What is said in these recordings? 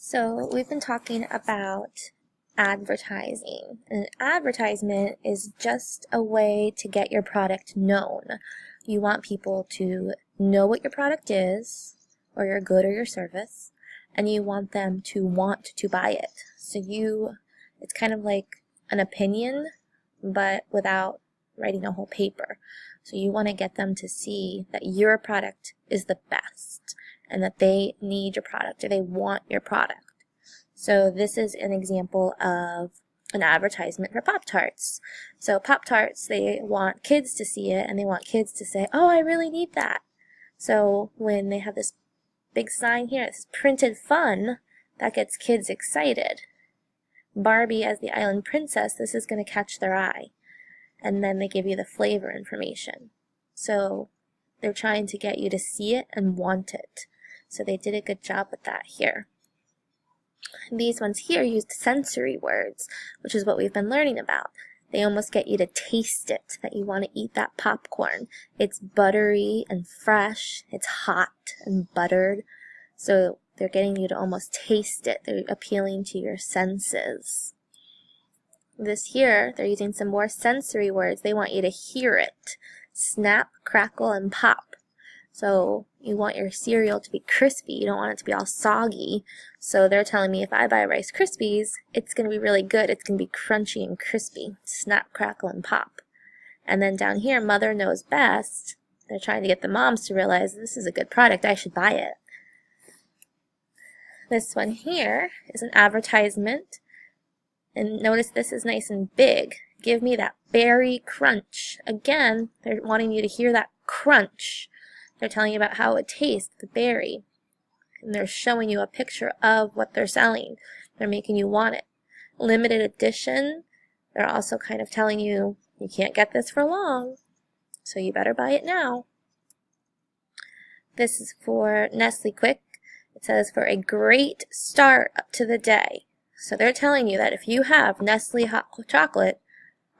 So we've been talking about advertising. An advertisement is just a way to get your product known. You want people to know what your product is, or your good or your service, and you want them to want to buy it. So it's kind of like an opinion, but without writing a whole paper. So you want to get them to see that your product is the best and that they need your product or they want your product. So this is an example of an advertisement for Pop-Tarts. So Pop-Tarts, they want kids to see it and they want kids to say, oh, I really need that. So when they have this big sign here, it's printed fun, that gets kids excited. Barbie as the island princess, this is going to catch their eye. And then they give you the flavor information. So they're trying to get you to see it and want it. So they did a good job with that here. These ones here used sensory words, which is what we've been learning about. They almost get you to taste it, that you want to eat that popcorn. It's buttery and fresh, it's hot and buttered, so they're getting you to almost taste it. They're appealing to your senses. This here, they're using some more sensory words. They want you to hear it. Snap, crackle, and pop. So you want your cereal to be crispy. You don't want it to be all soggy. So they're telling me if I buy Rice Krispies, it's going to be really good. It's going to be crunchy and crispy. Snap, crackle, and pop. And then down here, Mother Knows Best. They're trying to get the moms to realize this is a good product. I should buy it. This one here is an advertisement. And notice this is nice and big. Give me that berry crunch. Again, they're wanting you to hear that crunch. They're telling you about how it tastes, the berry. And they're showing you a picture of what they're selling. They're making you want it. Limited edition, they're also kind of telling you, you can't get this for long, so you better buy it now. This is for Nestle Quick. It says, for a great start up to the day. So they're telling you that if you have Nestle hot chocolate,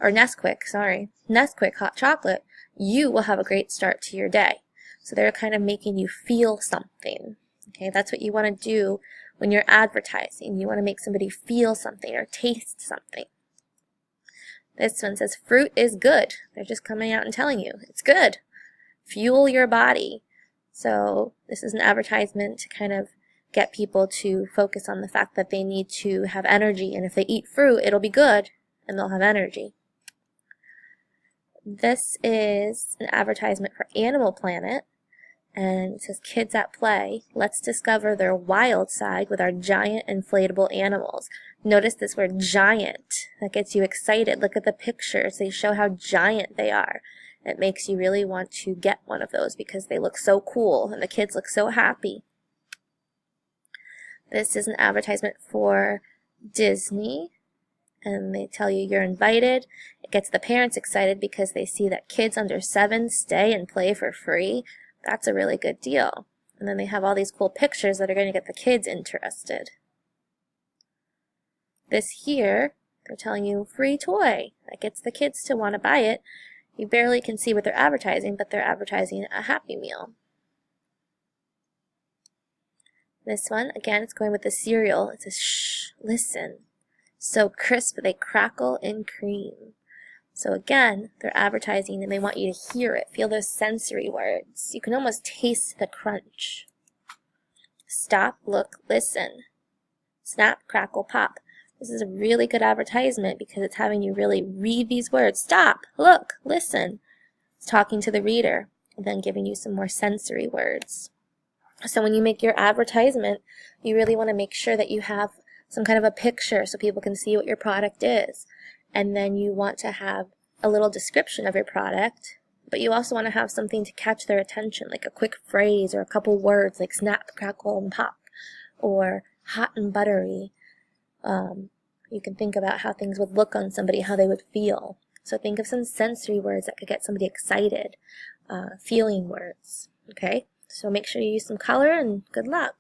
or Nesquik hot chocolate, you will have a great start to your day. So they're kind of making you feel something. Okay, that's what you want to do when you're advertising. You want to make somebody feel something or taste something. This one says, fruit is good. They're just coming out and telling you, it's good. Fuel your body. So this is an advertisement to kind of get people to focus on the fact that they need to have energy, and if they eat fruit, it'll be good, and they'll have energy. This is an advertisement for Animal Planet, and it says, kids at play, let's discover their wild side with our giant inflatable animals. Notice this word giant. That gets you excited. Look at the pictures. They show how giant they are. It makes you really want to get one of those because they look so cool and the kids look so happy. This is an advertisement for Disney, and they tell you you're invited. It gets the parents excited because they see that kids under 7 stay and play for free. That's a really good deal. And then they have all these cool pictures that are going to get the kids interested. This here, they're telling you free toy. That gets the kids to want to buy it. You barely can see what they're advertising, but they're advertising a Happy Meal. This one, again, it's going with the cereal. It says, shh, listen. So crisp, they crackle in cream. So again, they're advertising and they want you to hear it, feel those sensory words. You can almost taste the crunch. Stop, look, listen. Snap, crackle, pop. This is a really good advertisement because it's having you really read these words. Stop, look, listen. It's talking to the reader and then giving you some more sensory words. So when you make your advertisement, you really want to make sure that you have some kind of a picture so people can see what your product is. And then you want to have a little description of your product, but you also want to have something to catch their attention, like a quick phrase or a couple words like snap, crackle, and pop, or hot and buttery. You can think about how things would look on somebody, how they would feel. So think of some sensory words that could get somebody excited, feeling words, okay? So make sure you use some color and good luck.